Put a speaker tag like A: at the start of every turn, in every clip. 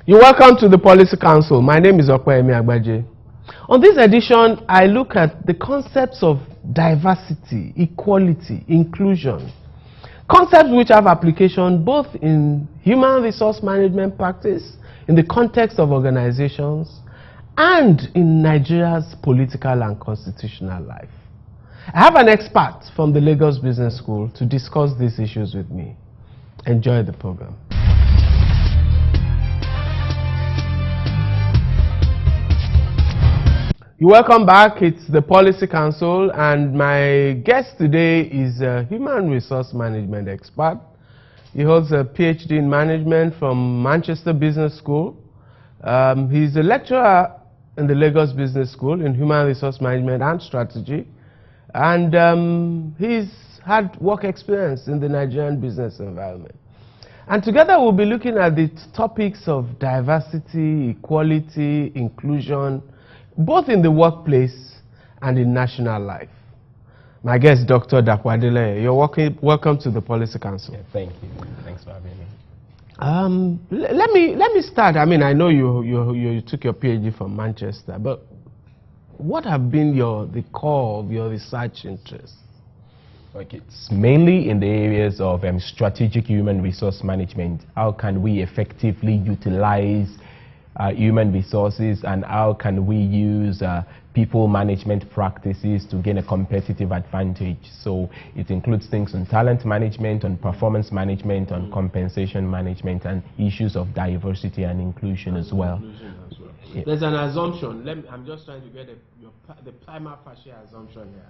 A: You're welcome to the Policy Council. My name is Okwemi Agbaje. On this edition, I look at the concepts of diversity, equality, inclusion. Concepts which have application both in human resource management practice, in the context of organizations, and in Nigeria's political and constitutional life. I have an expert from the Lagos Business School to discuss these issues with me. Enjoy the program. You're welcome back. It's the Policy Council, and my guest today is a human resource management expert. He holds a PhD in management from Manchester Business School. He's a lecturer in the Lagos Business School in human resource management and strategy, and he's had work experience in the Nigerian business environment. And together we'll be looking at the topics of diversity, equality, inclusion, both in the workplace and in national life. My guest, Dr. Dapo Adeleye. You're welcome to the Policy Council.
B: Yeah, thank you. Thanks for having me.
A: Let me start. I mean, I know you took your PhD from Manchester, but what have been the core of your research interests?
B: Okay, it's mainly in the areas of strategic human resource management. How can we effectively utilize human resources, and how can we use people management practices to gain a competitive advantage? So it includes things on talent management, on performance management, on compensation management, and issues of diversity and inclusion as well.
A: Yeah. There's an assumption. I'm just trying to get the prima facie assumption here.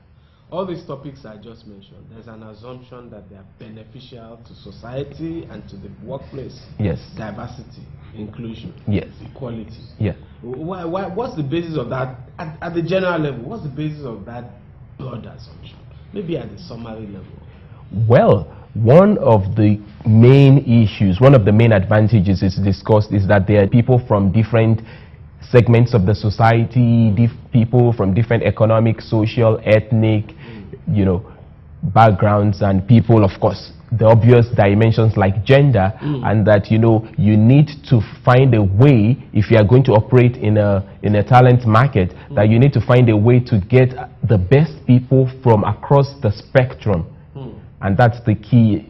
A: All these topics I just mentioned, there's an assumption that they are beneficial to society and to the workplace.
B: Yes.
A: Diversity, inclusion,
B: yes,
A: equality.
B: Yeah.
A: What's the basis of that at the general level? What's the basis of that broad assumption? Maybe at the summary level.
B: Well, one of the main issues, one of the main advantages is discussed is that there are people from different segments of the society, people from different economic, social, ethnic, backgrounds, and people, of course, the obvious dimensions like gender, and that you need to find a way, if you are going to operate in a talent market, that you need to find a way to get the best people from across the spectrum, and that's the key,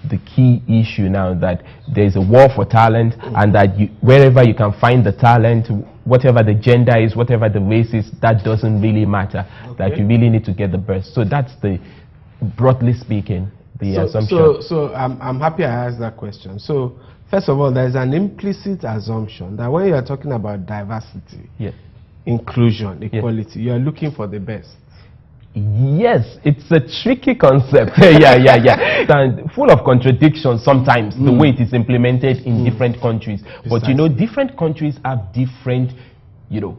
B: the key issue now, that there's a war for talent, and that wherever you can find the talent, whatever the gender is, whatever the race is, that doesn't really matter. That you really need to get the best. So that's broadly speaking, the assumption.
A: So I'm happy I asked that question. So first of all, there's an implicit assumption that when you're talking about diversity,
B: yes,
A: inclusion, equality, you're looking for the best.
B: Yes, it's a tricky concept. yeah. And full of contradictions sometimes, the way it is implemented in different countries. Precisely. But different countries have different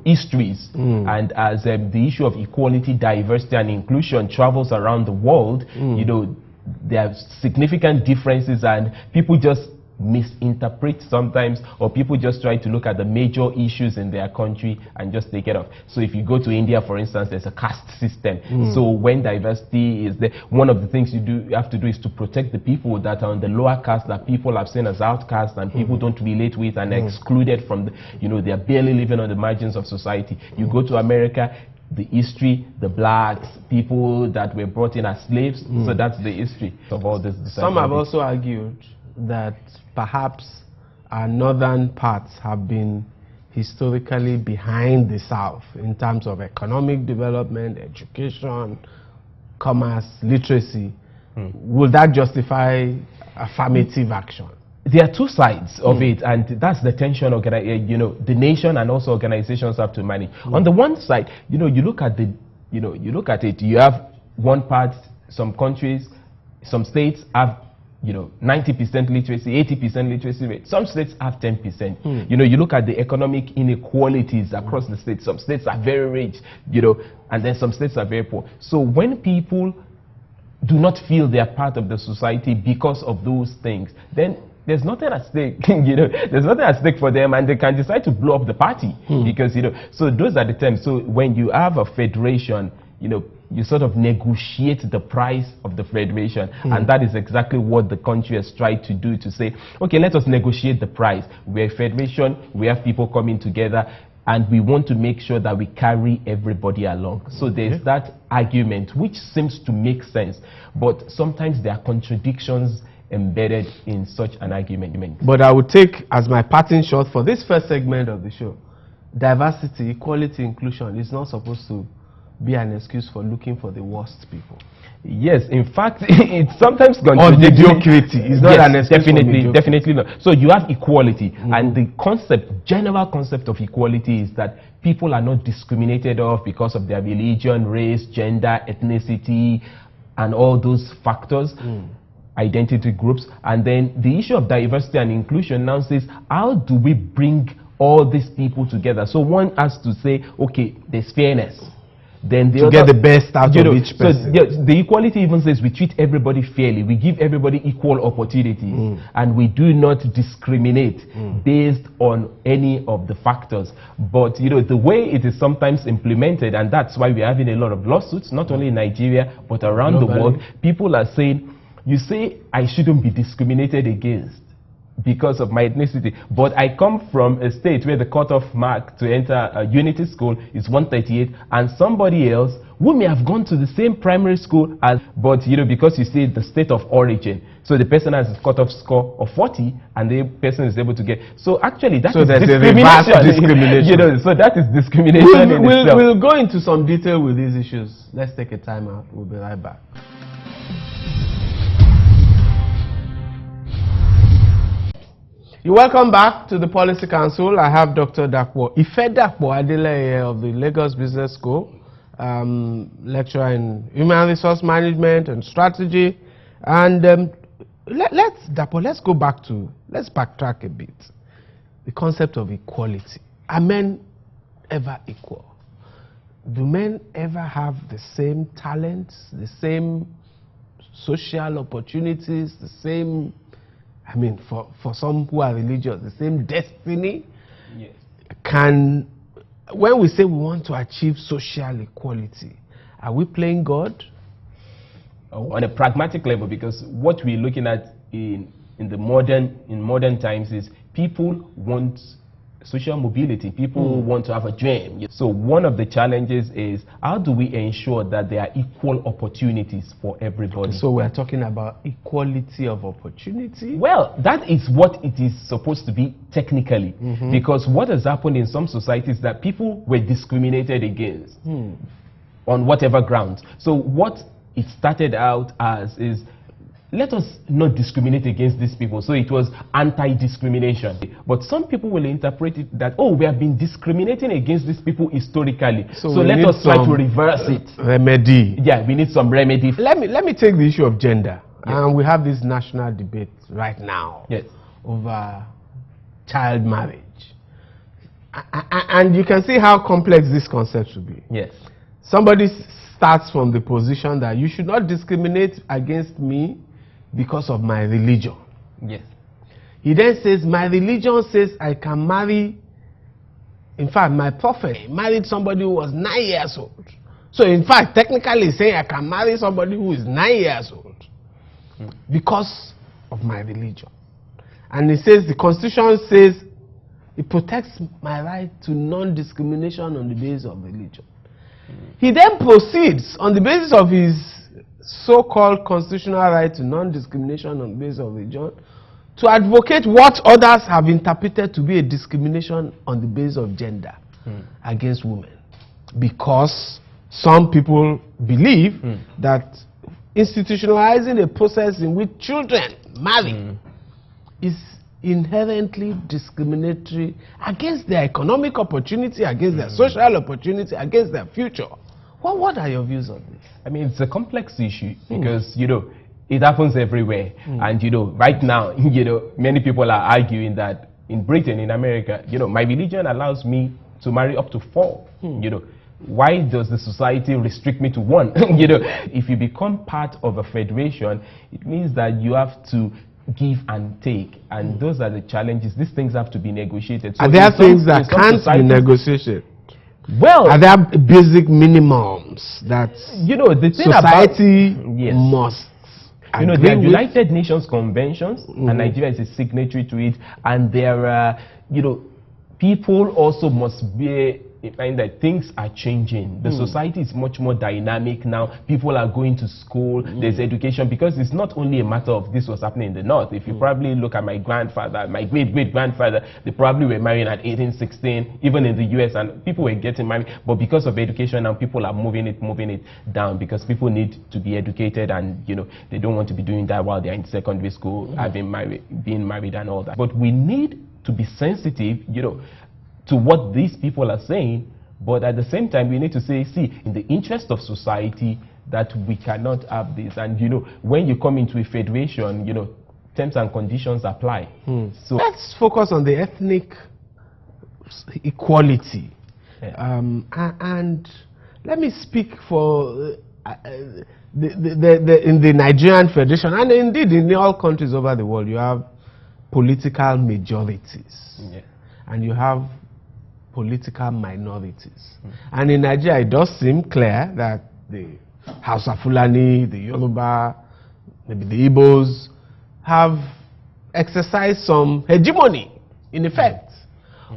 B: histories, and as the issue of equality, diversity, and inclusion travels around the world, there are significant differences, and people just misinterpret sometimes, or people just try to look at the major issues in their country and just take it off. So if you go to India, for instance, there's a caste system. So when diversity is there, one of the things you have to do is to protect the people that are on the lower caste, that people have seen as outcasts and people don't relate with, and excluded from the, they are barely living on the margins of society. You go to America, the history, the blacks, people that were brought in as slaves, so that's the history of all this.
A: Some have also argued that perhaps our northern parts have been historically behind the South in terms of economic development, education, commerce, literacy. Would that justify affirmative action?
B: There are two sides of it, and that's the tension the nation and also organizations have to manage. On the one side, you look at you have one part, some countries, some states have 90% literacy, 80% literacy rate. Some states have 10%. You look at the economic inequalities across the states. Some states are very rich, and then some states are very poor. So when people do not feel they are part of the society because of those things, then there's nothing at stake. There's nothing at stake for them, and they can decide to blow up the party because so those are the terms. So when you have a federation, you sort of negotiate the price of the federation. And that is exactly what the country has tried to do, to say, okay, let us negotiate the price. We're a federation, we have people coming together, and we want to make sure that we carry everybody along. So there's that argument, which seems to make sense, but sometimes there are contradictions embedded in such an argument.
A: But I would take as my parting shot for this first segment of the show, diversity, equality, inclusion is not supposed to be an excuse for looking for the worst people.
B: Yes, in fact, it's sometimes
A: or mediocrity. It's not an excuse
B: definitely not. So you have equality, and the general concept of equality is that people are not discriminated off because of their religion, race, gender, ethnicity, and all those factors. Identity groups. And then the issue of diversity and inclusion now says, how do we bring all these people together? So one has to say, okay, there's fairness. Then
A: to get the best out of each person.
B: So the equality even says we treat everybody fairly. We give everybody equal opportunities, and we do not discriminate based on any of the factors. But the way it is sometimes implemented, and that's why we're having a lot of lawsuits, not only in Nigeria but around the world. People are saying, you say I shouldn't be discriminated against because of my ethnicity, but I come from a state where the cutoff mark to enter a unity school is 138, and somebody else who may have gone to the same primary school as, but because you say the state of origin, so the person has a cutoff score of 40 and the person is able to get, so actually that is discrimination. So that is discrimination.
A: We'll go into some detail with these issues. Let's take a time out. We'll be right back. You're welcome back to the Policy Council. I have Dr. Dapo Ifedapo Adeleye of the Lagos Business School, lecturer in Human Resource Management and Strategy. And let's backtrack a bit. The concept of equality. Are men ever equal? Do men ever have the same talents, the same social opportunities, the same, for some who are religious, the same destiny?
B: Yes.
A: When we say we want to achieve social equality, are we playing God?
B: On a pragmatic level, because what we're looking at in modern times is people want social mobility. People want to have a dream. So one of the challenges is, how do we ensure that there are equal opportunities for everybody?
A: So we're talking about equality of opportunity?
B: Well, that is what it is supposed to be technically. Because what has happened in some societies is that people were discriminated against on whatever grounds. So what it started out as is, let us not discriminate against these people. So it was anti-discrimination. But some people will interpret it that, oh, we have been discriminating against these people historically. So let us try to reverse it.
A: Remedy.
B: Yeah, we need some remedy.
A: Let me take the issue of gender. Yes. And we have this national debate right now over child marriage. And you can see how complex this concept should be.
B: Yes.
A: Somebody starts from the position that you should not discriminate against me because of my religion.
B: Yes.
A: He then says, my religion says I can marry. In fact, my prophet married somebody who was 9 years old. So in fact, technically he's saying I can marry somebody who is 9 years old because of my religion. And he says, the Constitution says it protects my right to non-discrimination on the basis of religion. He then proceeds on the basis of his so-called constitutional right to non-discrimination on the basis of religion to advocate what others have interpreted to be a discrimination on the basis of gender against women. Because some people believe that institutionalizing a process in which children marry is inherently discriminatory against their economic opportunity, against their social opportunity, against their future. What are your views on this?
B: I mean, it's a complex issue because, it happens everywhere. And, right now, many people are arguing that in Britain, in America, my religion allows me to marry up to 4. Why does the society restrict me to 1? If you become part of a federation, it means that you have to give and take, and those are the challenges. These things have to be negotiated.
A: So are there things that can't be negotiated?
B: Well,
A: are there basic minimums that
B: the thing
A: society
B: about, yes,
A: must
B: there
A: agree
B: are
A: with?
B: United Nations conventions, and Nigeria is a signatory to it, and there are, people also must be in mind that things are changing. The society is much more dynamic now. People are going to school, there's education, because it's not only a matter of this was happening in the north. If you probably look at my grandfather, my great-great-grandfather, they probably were married at 18, 16, even in the US, and people were getting married. But because of education now, people are moving it down, because people need to be educated, and they don't want to be doing that while they're in secondary school, being married and all that. But we need to be sensitive, to what these people are saying, but at the same time we need to say, see, in the interest of society, that we cannot have this. And when you come into a federation, terms and conditions apply.
A: So let's focus on the ethnic equality.
B: Yeah.
A: And let me speak for in the Nigerian Federation, and indeed in all countries over the world, you have political majorities.
B: Yeah.
A: And you have political minorities. And in Nigeria, it does seem clear that the Hausa Fulani, the Yoruba, maybe the Igbos, have exercised some hegemony, in effect,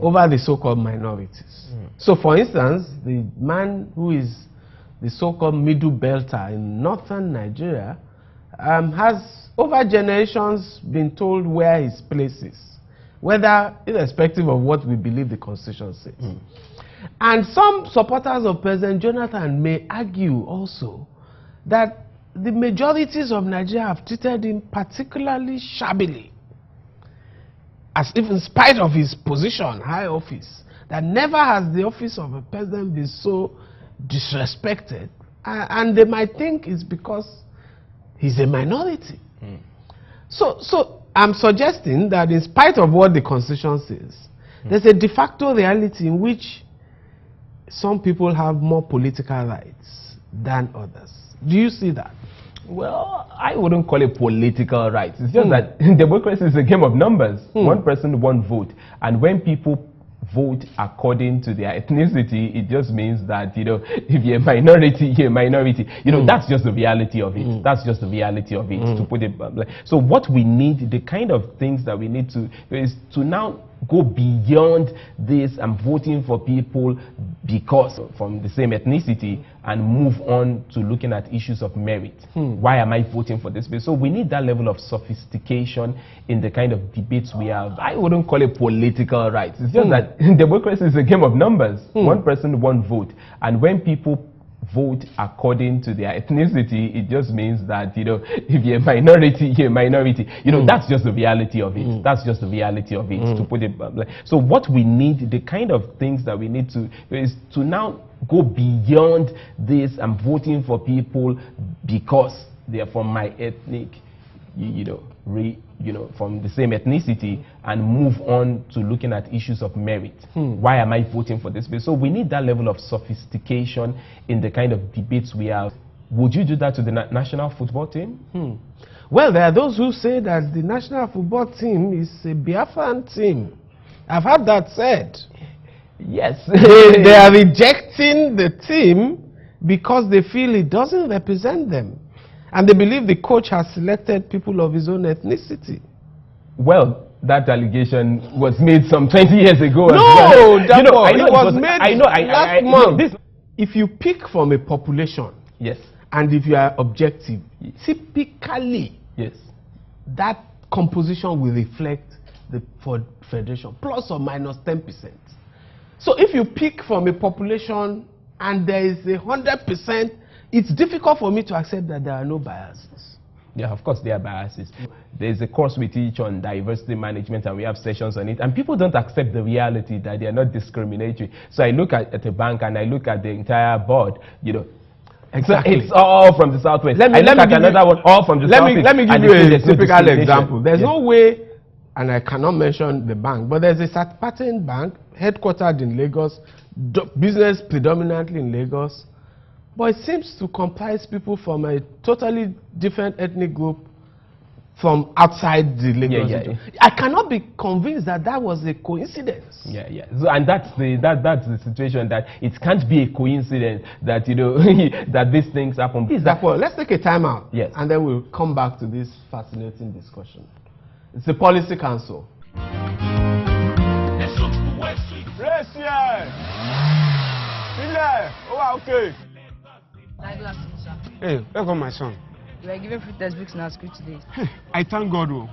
A: over the so-called minorities. So, for instance, the man who is the so-called middle belter in northern Nigeria has, over generations, been told where his place is, whether irrespective of what we believe the Constitution says. And some supporters of President Jonathan may argue also that the majorities of Nigeria have treated him particularly shabbily, as if in spite of his position, high office, that never has the office of a president been so disrespected. And they might think it's because he's a minority. So I'm suggesting that in spite of what the Constitution says, there's a de facto reality in which some people have more political rights than others. Do you see that?
B: Well, I wouldn't call it political rights. It's just that democracy is a game of numbers. One person, one vote. And when people vote according to their ethnicity, it just means that, if you're a minority, you're a minority. That's just the reality of it. That's just the reality of it, to put it bluntly. So what we need, the kind of things that we need to, is to now go beyond this and voting for people because from the same ethnicity, and move on to looking at issues of merit. Why am I voting for this? So we need that level of sophistication in the kind of debates we have. I wouldn't call it political rights. It's just that democracy is a game of numbers. One person, one vote. And when people vote according to their ethnicity, it just means that, if you're a minority, you're a minority. That's just the reality of it. That's just the reality of it, to put it bluntly. So what we need, the kind of things that we need to, is to now go beyond this and voting for people because they're from my ethnic, from the same ethnicity, and move on to looking at issues of merit. Why am I voting for this? So we need that level of sophistication in the kind of debates we have. Would you do that to the national football team?
A: Well, there are those who say that the national football team is a Biafran team. I've had that said.
B: Yes.
A: they are rejecting the team because they feel it doesn't represent them. And they believe the coach has selected people of his own ethnicity.
B: Well, that allegation was made some 20 years ago.
A: No,
B: as well.
A: It was made last month. If you pick from a population,
B: yes,
A: and if you are objective, typically,
B: yes,
A: that composition will reflect the federation, plus or minus 10%. So if you pick from a population and there is 100%, it's difficult for me to accept that there are no biases.
B: Yeah, of course there are biases. There's a course we teach on diversity management, and we have sessions on it, and people don't accept the reality that they are not discriminatory. So I look at a bank and I look at the entire board,
A: Exactly.
B: So it's all from the southwest.
A: Let me give
B: another one all from the southeast.
A: Let me give you a typical example. There's no way, and I cannot mention the bank, but there's a pattern bank headquartered in Lagos, business predominantly in Lagos, but it seems to comprise people from a totally different ethnic group from outside the Lagos
B: Yeah,
A: region. I cannot be convinced that that was a coincidence.
B: Yeah. So, and that's the situation, that it can't be a coincidence that, you know, that these things happen.
A: Well, let's take a time out.
B: Yes.
A: And then we'll come back to this fascinating discussion. It's the Policy Council.
C: Okay.
D: Hey, welcome my son.
C: We are giving free textbooks in our school today.
D: I thank God. Oh.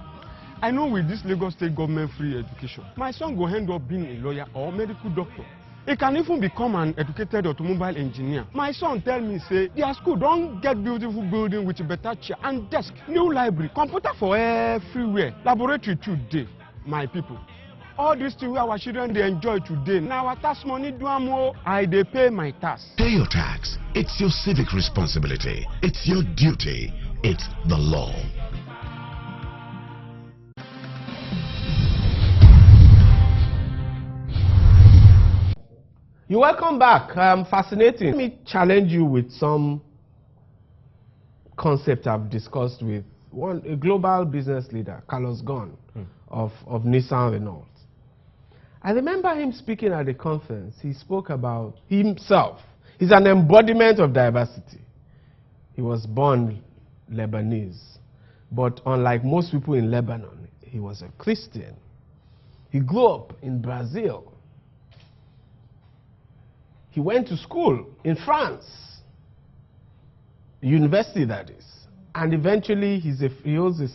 D: I know with this Lagos State government free education, my son will end up being a lawyer or medical doctor. He can even become an educated automobile engineer. My son tell me, say, their school don't get beautiful building with a better chair and desk, new library, computer for everywhere, laboratory today. My people, all these things our children they enjoy today. Now our tax money do more. They pay my tax.
E: Pay your tax. It's your civic responsibility. It's your duty. It's the law.
A: You're welcome back. Fascinating. Let me challenge you with some concept I've discussed with a global business leader, Carlos Ghosn, of Nissan Renault. I remember him speaking at a conference. He spoke about himself. He's an embodiment of diversity. He was born Lebanese, but unlike most people in Lebanon, he was a Christian. He grew up in Brazil. He went to school in France, university that is, and eventually he holds a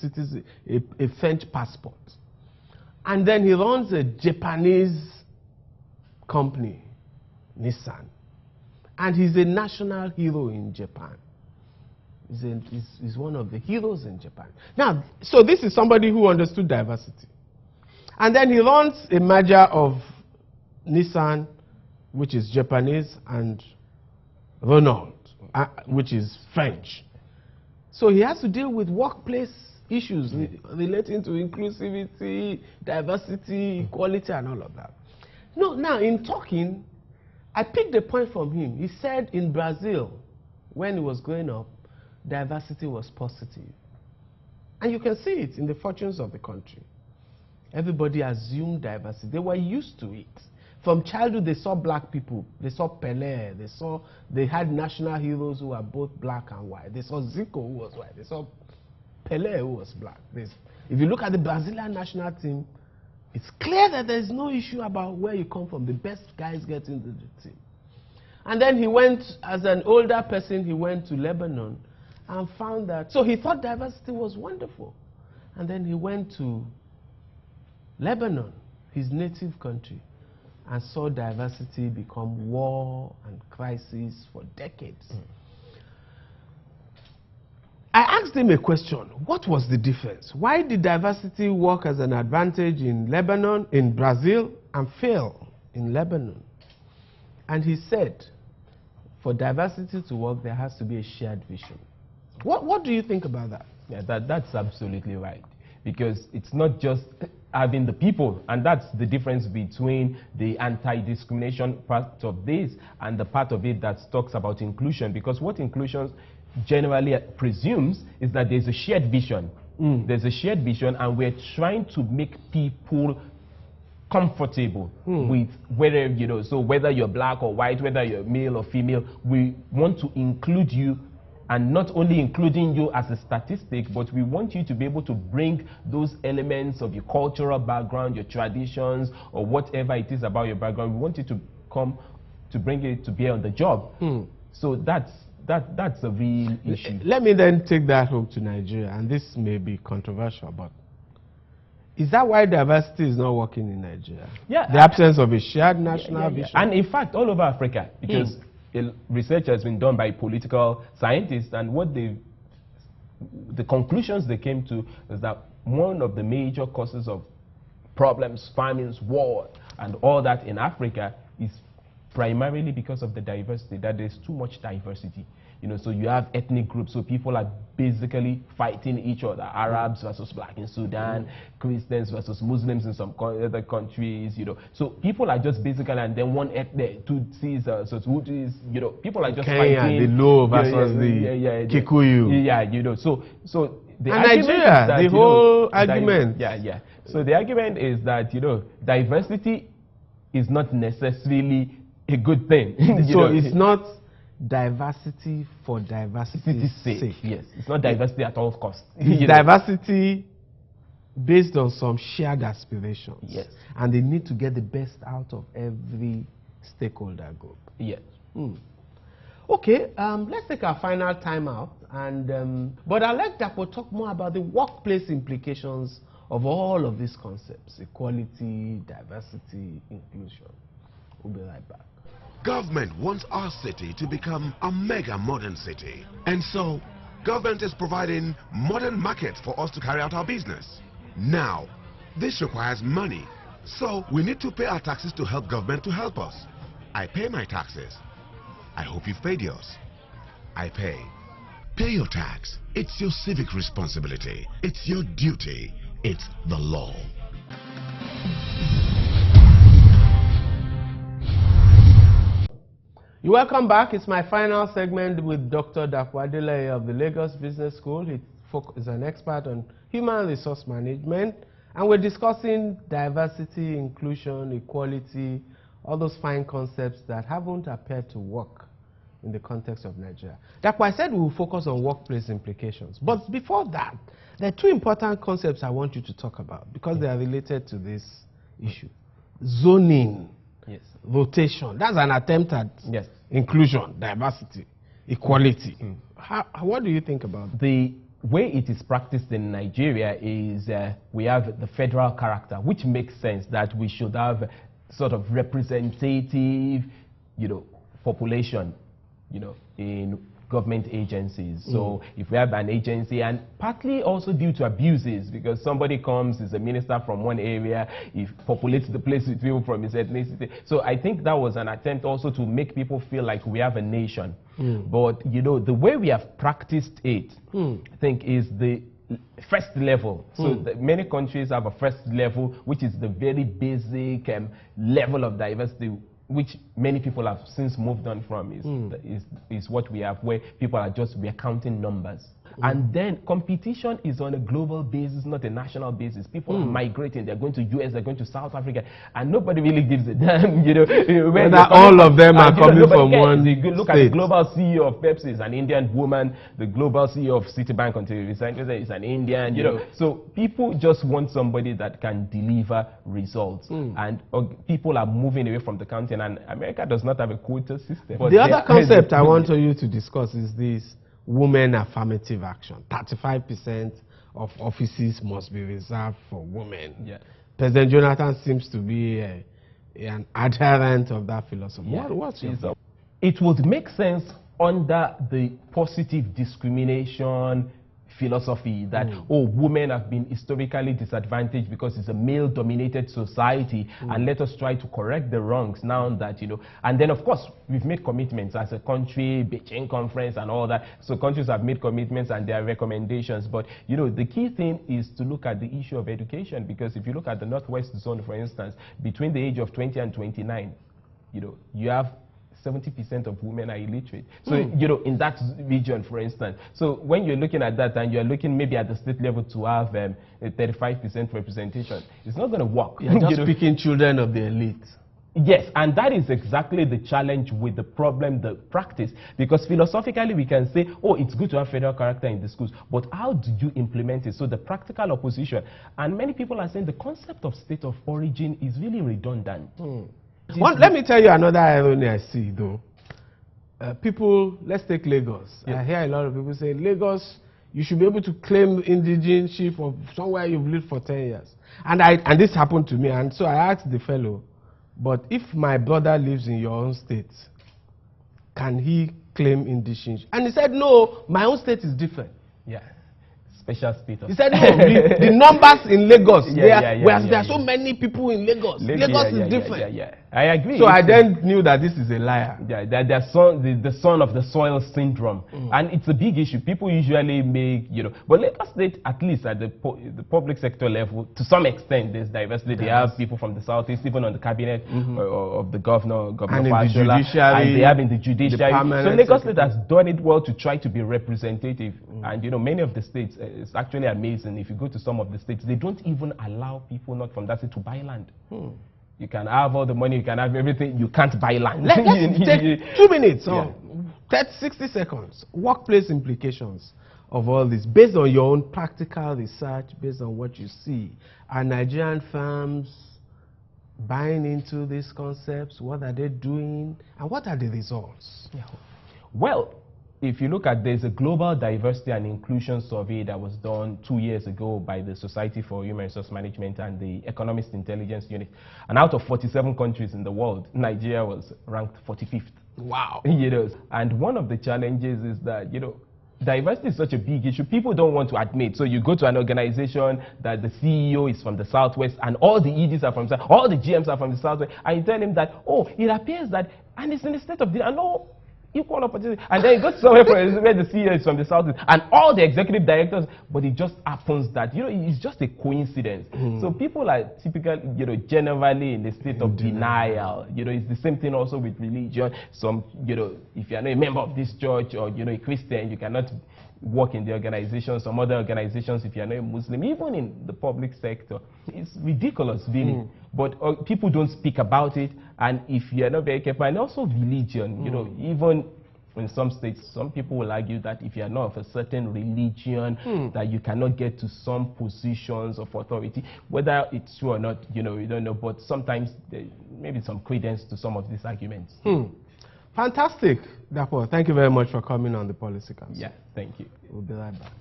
A: French passport. And then he runs a Japanese company, Nissan. And he's a national hero in Japan. He's one of the heroes in Japan. Now, so this is somebody who understood diversity. And then he runs a merger of Nissan, which is Japanese, and Renault, which is French. So he has to deal with workplace issues relating to inclusivity, diversity, equality, and all of that. No, now in talking, I picked a point from him. He said in Brazil, when he was growing up, diversity was positive. And you can see it in the fortunes of the country. Everybody assumed diversity. They were used to it. From childhood, they saw black people. They saw Pelé. They had national heroes who were both black and white. They saw Zico, who was white. They saw Pelé, who was black. If you look at the Brazilian national team, it's clear that there's no issue about where you come from. The best guys get into the team. And then he went, as an older person, he went to Lebanon and found that, so he thought diversity was wonderful. And then he went to Lebanon, his native country, and saw diversity become war and crisis for decades. I asked him a question. What was the difference? Why did diversity work as an advantage in Lebanon, in Brazil, and fail in Lebanon? And he said, for diversity to work, there has to be a shared vision. What do you think about that?
B: Yeah, that's absolutely right. Because it's not just having the people, and that's the difference between the anti-discrimination part of this and the part of it that talks about inclusion. Because what inclusion generally presumes is that there's a shared vision. There's a shared vision, and we're trying to make people comfortable with whether, you know, so whether you're black or white, whether you're male or female, we want to include you. And not only including you as a statistic, but we want you to be able to bring those elements of your cultural background, your traditions, or whatever it is about your background. We want you to come to bring it to bear on the job. So that's a real issue.
A: Let me then take that home to Nigeria, and this may be controversial, but is that why diversity is not working in Nigeria?
B: Yeah,
A: the absence of a shared national vision.
B: And in fact, all over Africa, because research has been done by political scientists, and what the conclusions they came to is that one of the major causes of problems, famines, war, and all that in Africa is primarily because of the diversity, that there's too much diversity. You know, so you have ethnic groups, so people are basically fighting each other. Arabs versus black in Sudan, Christians versus Muslims in some other countries, you know. So people are just basically, and then one ethnic, Tutsis, so Hutus, you know, people are just
A: Kenya,
B: fighting.
A: the Luo versus the Kikuyu.
B: Yeah, you know, so the
A: And
B: argument
A: Nigeria,
B: is that,
A: the
B: you know,
A: whole argument.
B: Yeah. So the argument is that, you know, diversity is not necessarily a good thing. You
A: So
B: know,
A: it's not diversity for diversity's sake.
B: Yes, it's not diversity at all costs.
A: It's
B: You know.
A: diversity based on some shared aspirations.
B: Yes.
A: And they need to get the best out of every stakeholder group.
B: Yes.
A: Okay, let's take our final time out. And, but I'd like Dapo talk more about the workplace implications of all of these concepts: equality, diversity, inclusion. We'll be right back.
E: Government wants our city to become a mega modern city. And so, government is providing modern markets for us to carry out our business. Now, this requires money. So, we need to pay our taxes to help government to help us. I pay my taxes. I hope you've paid yours. I pay. Pay your tax. It's your civic responsibility. It's your duty. It's the law.
A: You're welcome back. It's my final segment with Dr. Dapo Adeleye of the Lagos Business School. He is an expert on human resource management, and we're discussing diversity, inclusion, equality, all those fine concepts that haven't appeared to work in the context of Nigeria. Dapo, I said we will focus on workplace implications, but before that, there are two important concepts I want you to talk about because they are related to this issue. Zoning.
B: Yes.
A: Rotation. That's an attempt at inclusion, diversity, equality. What do you think about that?
B: The way it is practiced in Nigeria is we have the federal character, which makes sense that we should have sort of representative, you know, population, you know, in government agencies. So if we have an agency, and partly also due to abuses, because somebody comes, is a minister from one area, he populates the place with people from his ethnicity. So I think that was an attempt also to make people feel like we have a nation. But, you know, the way we have practiced it, I think, is the first level. So many countries have a first level, which is the very basic level of diversity, which many people have since moved on from, is what we have, where people are just, we are counting numbers. And then competition is on a global basis, not a national basis. People are migrating, they're going to US, they're going to South Africa, and nobody really gives a damn, you know. When
A: all of them are coming from one
B: Look at the global CEO of Pepsi, is an Indian woman. The global CEO of Citibank until resigned is an Indian, you know. So people just want somebody that can deliver results. And people are moving away from the counting, and America does not have a quota system.
A: The other concept I want you to discuss is this women affirmative action. 35% of offices must be reserved for women. President Jonathan seems to be an adherent of that philosophy. What's your thought?
B: It would make sense under the positive discrimination philosophy that, oh, women have been historically disadvantaged because it's a male-dominated society, and let us try to correct the wrongs now that, you know, and then, of course, we've made commitments as a country, Beijing Conference and all that, so countries have made commitments and their recommendations, but, you know, the key thing is to look at the issue of education, because if you look at the Northwest Zone, for instance, between the age of 20 and 29, you know, you have 70% of women are illiterate. So, you know, in that region, for instance. So when you're looking at that and you're looking maybe at the state level to have a 35% representation, it's not going to work.
A: You're just picking children of the elite.
B: Yes, and that is exactly the challenge with the problem, the practice. Because philosophically we can say, oh, it's good to have federal character in the schools, but how do you implement it? So the practical opposition. And many people are saying the concept of state of origin is really redundant.
A: Let me tell you another irony I see, though. People, let's take Lagos. I hear a lot of people say, Lagos, you should be able to claim indigenship of somewhere you've lived for 10 years. And this happened to me, and so I asked the fellow, but if my brother lives in your own state, can he claim indigenship? And he said, no, my own state is different.
B: Special status.
A: He said, no, the numbers in Lagos, there are so many people in Lagos. Lagos is different.
B: I agree.
A: So I then knew that this is a liar.
B: Yeah, they're the son of the soil syndrome, and it's a big issue. People usually make, but Lagos State, at least at the public sector level, to some extent, there's diversity. They have people from the southeast, even on the cabinet of the governor
A: and in the
B: Fashola,
A: judiciary,
B: and they have in the judiciary. So Lagos State has done it well to try to be representative, and many of the states, it's actually amazing. If you go to some of the states, they don't even allow people not from that state to buy land. You can have all the money, you can have everything, you can't buy land.
A: Let's take 2 minutes or 60 seconds. Workplace implications of all this, based on your own practical research, based on what you see. Are Nigerian firms buying into these concepts? What are they doing? And what are the results?
B: Well, if you look at, there's a global diversity and inclusion survey that was done 2 years ago by the Society for Human Resource Management and the Economist Intelligence Unit. And out of 47 countries in the world, Nigeria was ranked 45th.
A: Wow.
B: And one of the challenges is that, diversity is such a big issue. People don't want to admit. So you go to an organization that the CEO is from the Southwest and all the EDs are from the South, all the GMs are from the Southwest, and you tell him that, oh, it appears that, and it's in the state of the, no, equal opportunity. And then you go to somewhere where the CEO is from the South and all the executive directors, but it just happens that, it's just a coincidence. So people are typically, generally in the state of denial. It's the same thing also with religion. Some, if you're not a member of this church or, a Christian, you cannot work in the organization. Some other organizations, if you're not a Muslim, even in the public sector, it's ridiculous, really. But people don't speak about it, and if you're not very careful, and also religion, even in some states, some people will argue that if you're not of a certain religion, that you cannot get to some positions of authority. Whether it's true or not, you don't know, but sometimes there may be some credence to some of these arguments.
A: Fantastic, Dapo. Thank you very much for coming on the Policy Council.
B: Yeah, thank you.
A: We'll be right back.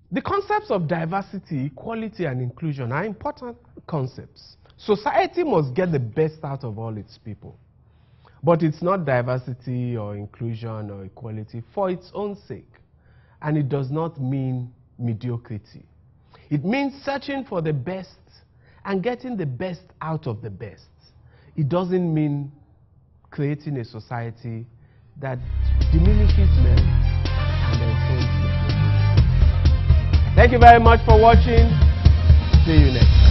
A: The concepts of diversity, equality, and inclusion are important concepts. Society must get the best out of all its people. But it's not diversity or inclusion or equality for its own sake. And it does not mean mediocrity. It means searching for the best and getting the best out of the best. It doesn't mean creating a society that diminishes merit and enthrones the people. Thank you very much for watching. See you next.